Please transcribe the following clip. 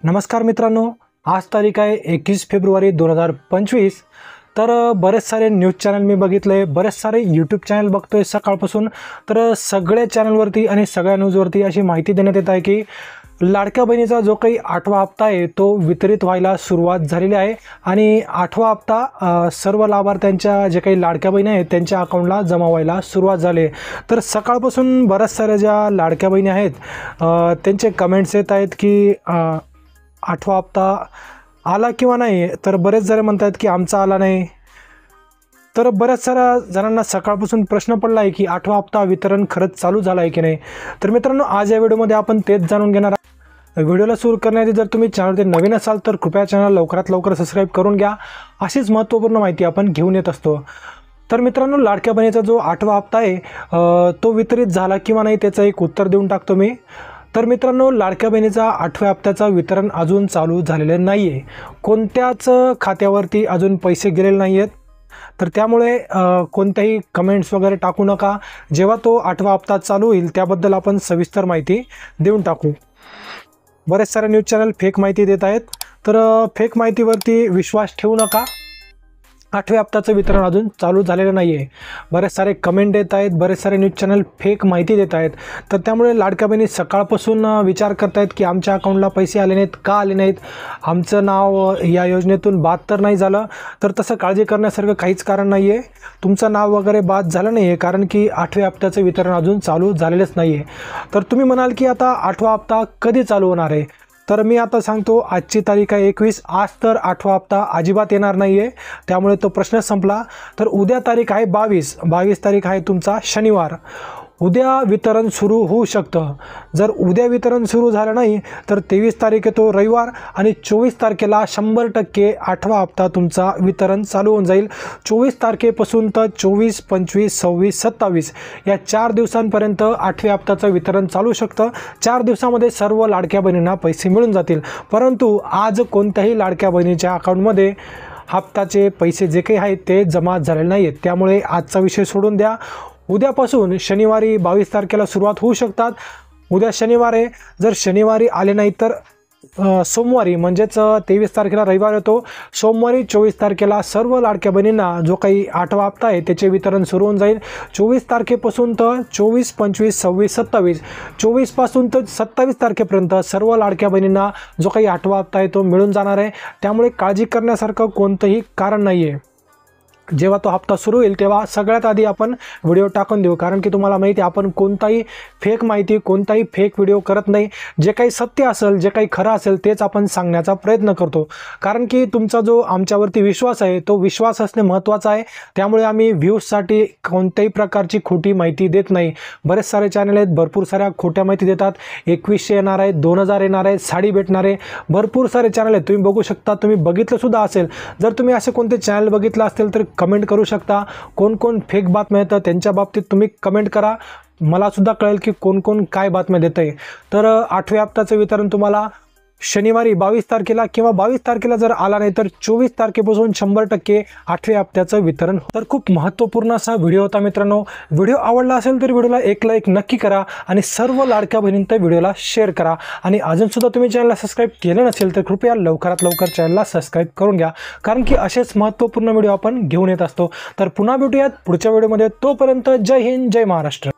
नमस्कार मित्रांनो, आज तारीख आहे 21 फेब्रुवारी 2025। तर बरेच सारे न्यूज चॅनल मी बघितले, बरेच सारे यूट्यूब चॅनल बघतोय सकाळपासून। तर सगळ्या चॅनलवरती आणि सगळ्या न्यूजवरती अशी माहिती देण्यात येत आहे की लाडक्या बहिणीचा जो काही 8वा हप्ता आहे तो वितरित व्हायला सुरुवात झालेली आहे आणि 8वा हप्ता सर्व लाभार्थ्यांच्या जे काही लाडक्या बहिणी आहेत त्यांच्या अकाउंटला जमा व्हायला सुरुवात झाली। तर सकाळपासून बऱ्याच साऱ्या ज्या लाडक्या बहिणी आहेत त्यांचे कमेंट्स येत आहेत की 8वा हप्ता आला किंवा नाही। तर बरेच जण म्हणतात की आमचा आला नाही। तर बऱ्याच साऱ्या जणांना सकाळपासून प्रश्न पडला आहे की 8वा हप्ता वितरण खरंच चालू झाला आहे की नाही। तर मित्रांनो, आज या व्हिडिओमध्ये आपण तेच जाणून घेणार आहोत। व्हिडिओला सुरू करण्याआधी जर तुम्ही चॅनलवरती नवीन असाल तर कृपया चॅनल लवकरात लवकर सबस्क्राईब करून घ्या। अशीच महत्त्वपूर्ण माहिती आपण घेऊन येत असतो। तर मित्रांनो, लाडक्या बहिणीचा जो 8वा हप्ता आहे तो वितरित झाला किंवा नाही त्याचं एक उत्तर देऊन टाकतो मी। तर मित्रांनो, लाडक्या बहिणीचा 8व्या हप्त्याचा वितरण अजून चालू झालेले नाही आहे। कोणत्याच खात्यावरती अजून पैसे गेलेले नाही आहेत। तर त्यामुळे कोणत्याही कमेंट्स वगैरे टाकू नका। जेव्हा तो 8वा हप्ता चालू होईल त्याबद्दल आपण सविस्तर माहिती देऊन टाकू। बरेच सारे न्यूज चॅनल फेक माहिती देत आहेत, तर फेक माहितीवरती विश्वास ठेवू नका। 8व्या हप्त्याचं वितरण अजून चालू झालेलं नाही आहे। बरेच सारे कमेंट देत आहेत, बरेच सारे न्यूज चॅनल फेक माहिती देत आहेत। तर त्यामुळे लाडक्या बहिणी सकाळपासून विचार करत आहेत की आमच्या अकाउंटला पैसे आले नाहीत, का आले नाहीत, आमचं नाव या योजनेतून बाद तर नाही झालं। तर तसं काळजी करण्यासारखं काहीच कारण नाही आहे। तुमचं नाव वगैरे बाद झालं नाही आहे, कारण की 8व्या हप्त्याचं वितरण अजून चालू झालेलंच नाही आहे। तर तुम्ही म्हणाल की आता 8वा हप्ता कधी चालू होणार आहे। तर मी आता सांगतो, आजची तारीख आहे 21। आज तर 8वा हप्ता अजिबात येणार नाही आहे, त्यामुळे तो प्रश्न संपला। तर उद्या तारीख आहे 22 तारीख आहे तुमचा शनिवार। उद्या वितरण सुरू होऊ शकतं। जर उद्या वितरण सुरू झालं नाही तर 23 तारीख येतो रविवार आणि 24 तारखेला 100% 8वा हप्ता तुमचा वितरण चालू होऊन जाईल। 24 तारखेपासून तर 24, 25, 26, 27 या 4 दिवसांपर्यंत 8व्या हप्त्याचं वितरण चालू शकतं। 4 दिवसामध्ये सर्व लाडक्या बहिणींना पैसे मिळून जातील। परंतु आज कोणत्याही लाडक्या बहिणीच्या अकाउंटमध्ये हप्त्याचे पैसे जे काही आहेत ते जमा झालेले नाही आहेत। त्यामुळे आजचा विषय सोडून द्या। उद्यापासून शनिवारी 22 तारखेला सुरुवात होऊ शकतात। उद्या शनिवार आहे, जर शनिवारी आले नाही तर सोमवारी म्हणजेच 23 तारखेला रविवार येतो, सोमवारी 24 तारखेला सर्व लाडक्या बहिणींना जो काही 8वा हप्ता आहे त्याचे वितरण सुरू होऊन जाईल। 24 तारखेपासून तर 24, 25, 26, 27 24 पासून तर 27 तारखेपर्यंत सर्व लाडक्या बहिणींना जो काही 8वा हप्ता आहे तो मिळून जाणार आहे। त्यामुळे काळजी करण्यासारखं कोणतंही कारण नाही आहे। जेव्हा तो हप्ता सुरू होईल तेव्हा सगळ्यात आधी आपण व्हिडिओ टाकून देऊ, कारण की तुम्हाला माहिती आहे आपण कोणताही फेक माहिती, कोणताही फेक व्हिडिओ करत नाही। जे काही सत्य असेल, जे काही खरं असेल तेच आपण सांगण्याचा प्रयत्न करतो, कारण की तुमचा जो आमच्यावरती विश्वास आहे तो विश्वास असणे महत्त्वाचं आहे। त्यामुळे आम्ही व्ह्यूजसाठी कोणत्याही प्रकारची खोटी माहिती देत नाही। बरेच सारे चॅनल आहेत, भरपूर साऱ्या खोट्या माहिती देतात। 2100 येणार आहे, 2000 येणार आहे, साडी भेटणार आहे, भरपूर सारे चॅनल आहेत, तुम्ही बघू शकता। तुम्ही बघितलं सुद्धा असेल। जर तुम्ही असे कोणते चॅनल बघितलं असेल तर कमेंट करू शकता। कोण कोण फेक बातम्या येतात त्यांच्या बाबतीत तुम्ही कमेंट करा, मला सुद्धा कळेल की कोण कोण काय बातम्या देत आहे। तर 8व्या हप्त्याचं वितरण तुम्हाला शनिवारी 22 तारखेला किंवा 22 तारखेला जर आला नाही तर 24 तारखेपासून 100% 8व्या हप्त्याचं वितरण। तर खूप महत्त्वपूर्ण असा व्हिडिओ होता मित्रांनो। व्हिडिओ आवडला असेल तर व्हिडिओला एक लाईक नक्की करा आणि सर्व लाडक्या बहिणींना व्हिडिओला शेअर करा। आणि अजून सुद्धा तुम्ही चॅनलला सबस्क्राईब केलं नसेल तर कृपया लवकरात लवकर चॅनलला सबस्क्राईब करून घ्या, कारण की असेच महत्त्वपूर्ण व्हिडिओ आपण घेऊन येत असतो। तर पुन्हा भेटूयात पुढच्या व्हिडिओमध्ये। तोपर्यंत जय हिंद, जय महाराष्ट्र।